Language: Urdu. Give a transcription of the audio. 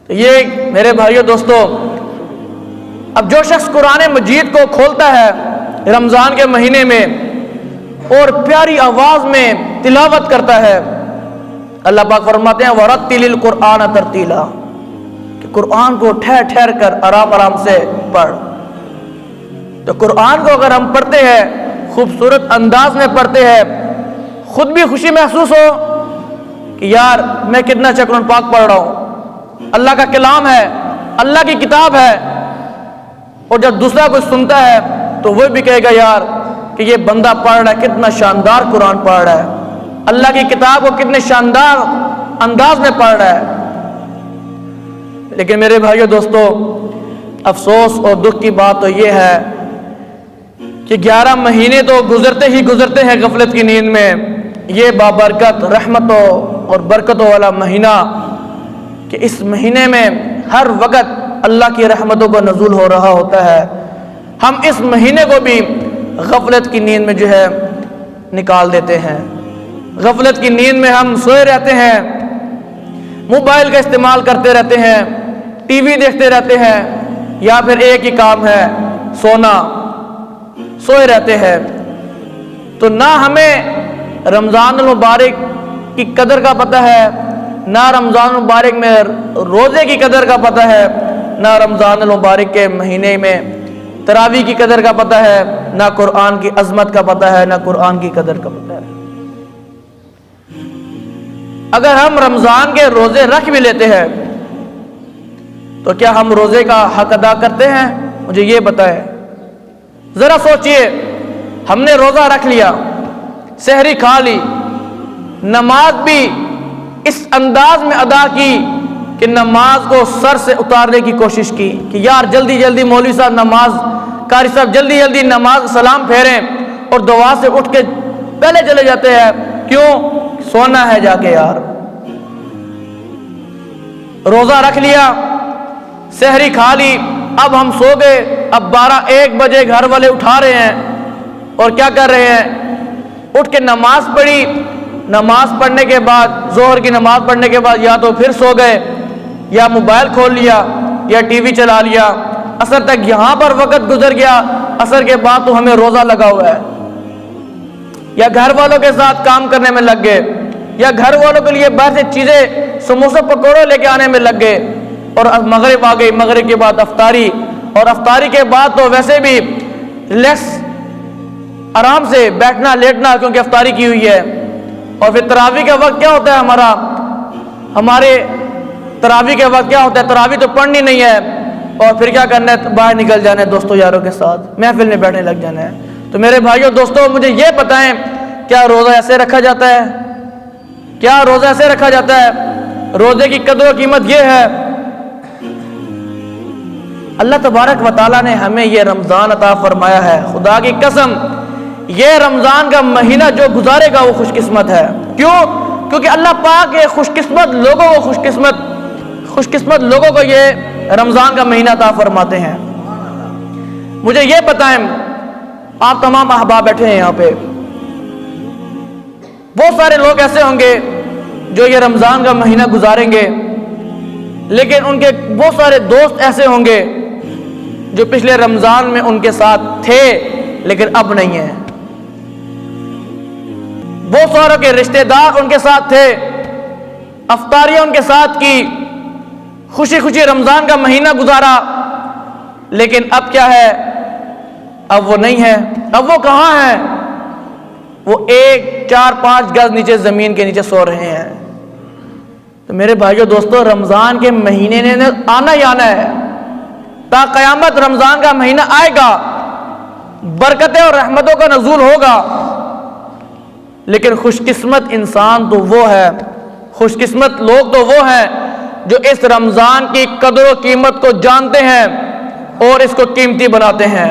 تو یہ میرے بھائیو دوستو، اب جو شخص قرآن مجید کو کھولتا ہے رمضان کے مہینے میں اور پیاری آواز میں تلاوت کرتا ہے، اللہ پاک فرماتے ہیں وَرَتِّلِ الْقُرْآنَ تَرْتِيلًا، کہ قرآن کو ٹھہر ٹھہر کر آرام آرام سے پڑھ۔ تو قرآن کو اگر ہم پڑھتے ہیں، خوبصورت انداز میں پڑھتے ہیں، خود بھی خوشی محسوس ہو کہ یار میں کتنا اچھا قرآن پاک پڑھ رہا ہوں، اللہ کا کلام ہے، اللہ کی کتاب ہے، اور جب دوسرا کوئی سنتا ہے تو وہ بھی کہے گا یار کہ یہ بندہ پڑھ رہا ہے، کتنا شاندار قرآن پڑھ رہا ہے، اللہ کی کتاب کو کتنے شاندار انداز میں پڑھ رہا ہے۔ لیکن میرے بھائیو دوستو، افسوس اور دکھ کی بات تو یہ ہے کہ 11 مہینے تو گزرتے ہیں غفلت کی نیند میں، یہ بابرکت رحمتوں اور برکتوں والا مہینہ کہ اس مہینے میں ہر وقت اللہ کی رحمتوں کا نزول ہو رہا ہوتا ہے، ہم اس مہینے کو بھی غفلت کی نیند میں جو ہے نکال دیتے ہیں۔ غفلت کی نیند میں ہم سوئے رہتے ہیں، موبائل کا استعمال کرتے رہتے ہیں، ٹی وی دیکھتے رہتے ہیں، یا پھر ایک ہی کام ہے سونا، سوئے رہتے ہیں۔ تو نہ ہمیں رمضان المبارک کی قدر کا پتہ ہے، نہ رمضان المبارک میں روزے کی قدر کا پتہ ہے، نہ رمضان المبارک کے مہینے میں تراویح کی قدر کا پتہ ہے، نہ قرآن کی عظمت کا پتہ ہے، نہ قرآن کی قدر کا پتہ ہے۔ اگر ہم رمضان کے روزے رکھ بھی لیتے ہیں تو کیا ہم روزے کا حق ادا کرتے ہیں؟ مجھے یہ بتائیں، ذرا سوچئے، ہم نے روزہ رکھ لیا، سحری کھا لی، نماز بھی اس انداز میں ادا کی کہ نماز کو سر سے اتارنے کی کوشش کی کہ یار جلدی جلدی مولوی صاحب نماز، قاری صاحب جلدی جلدی نماز سلام پھیریں، اور دعا سے اٹھ کے پہلے چلے جاتے ہیں، کیوں؟ سونا ہے جا کے یار۔ روزہ رکھ لیا، سحری کھا لی، اب ہم سو گئے، اب 12-1 بجے گھر والے اٹھا رہے ہیں اور کیا کر رہے ہیں؟ اٹھ کے نماز پڑھی، نماز پڑھنے کے بعد، ظہر کی نماز پڑھنے کے بعد یا تو پھر سو گئے، یا موبائل کھول لیا، یا ٹی وی چلا لیا، عصر تک یہاں پر وقت گزر گیا، عصر کے بعد تو ہمیں روزہ لگا ہوا ہے، یا گھر والوں کے ساتھ کام کرنے میں لگ گئے، یا گھر والوں کے لیے باہر سے چیزیں سموسے پکوڑے لے کے آنے میں لگ گئے، اور مغرب آ گئی، مغرب کے بعد افطاری، اور افطاری کے بعد تو ویسے بھی ریلیکس، آرام سے بیٹھنا لیٹنا کیونکہ افطاری کی ہوئی ہے۔ اور پھر تراویح کا وقت کیا ہوتا ہے ہمارے تراویح کے وقت کیا ہوتا ہے؟ تراویح تو پڑھنی نہیں ہے، اور پھر کیا کرنا ہے؟ باہر نکل جانا ہے دوستوں یاروں کے ساتھ، محفل میں بیٹھنے لگ جانا ہے۔ تو میرے بھائیوں دوستوں، مجھے یہ بتائیں، کیا روزہ ایسے رکھا جاتا ہے؟ کیا روزہ ایسے رکھا جاتا ہے؟ روزے کی قدر و قیمت یہ ہے، اللہ تبارک و تعالیٰ نے ہمیں یہ رمضان عطا فرمایا ہے، خدا کی قسم یہ رمضان کا مہینہ جو گزارے گا وہ خوش قسمت ہے۔ کیوں؟ کیونکہ اللہ پاک خوش قسمت لوگوں کو یہ رمضان کا مہینہ عطا فرماتے ہیں۔ مجھے یہ بتائیں، آپ تمام احباب بیٹھے ہیں یہاں پہ، بہت سارے لوگ ایسے ہوں گے جو یہ رمضان کا مہینہ گزاریں گے، لیکن ان کے بہت سارے دوست ایسے ہوں گے جو پچھلے رمضان میں ان کے ساتھ تھے لیکن اب نہیں ہیں، بہت ساروں کے رشتہ دار ان کے ساتھ تھے، افطاریاں ان کے ساتھ کی، خوشی خوشی رمضان کا مہینہ گزارا، لیکن اب کیا ہے؟ اب وہ نہیں ہے۔ اب وہ کہاں ہیں؟ وہ 1-4-5 گز نیچے زمین کے نیچے سو رہے ہیں۔ تو میرے بھائیو دوستو، رمضان کے مہینے نے آنا ہی آنا ہے، تا قیامت رمضان کا مہینہ آئے گا، برکتیں اور رحمتوں کا نزول ہوگا، لیکن خوش قسمت انسان تو وہ ہے، خوش قسمت لوگ تو وہ ہیں جو اس رمضان کی قدر و قیمت کو جانتے ہیں اور اس کو قیمتی بناتے ہیں۔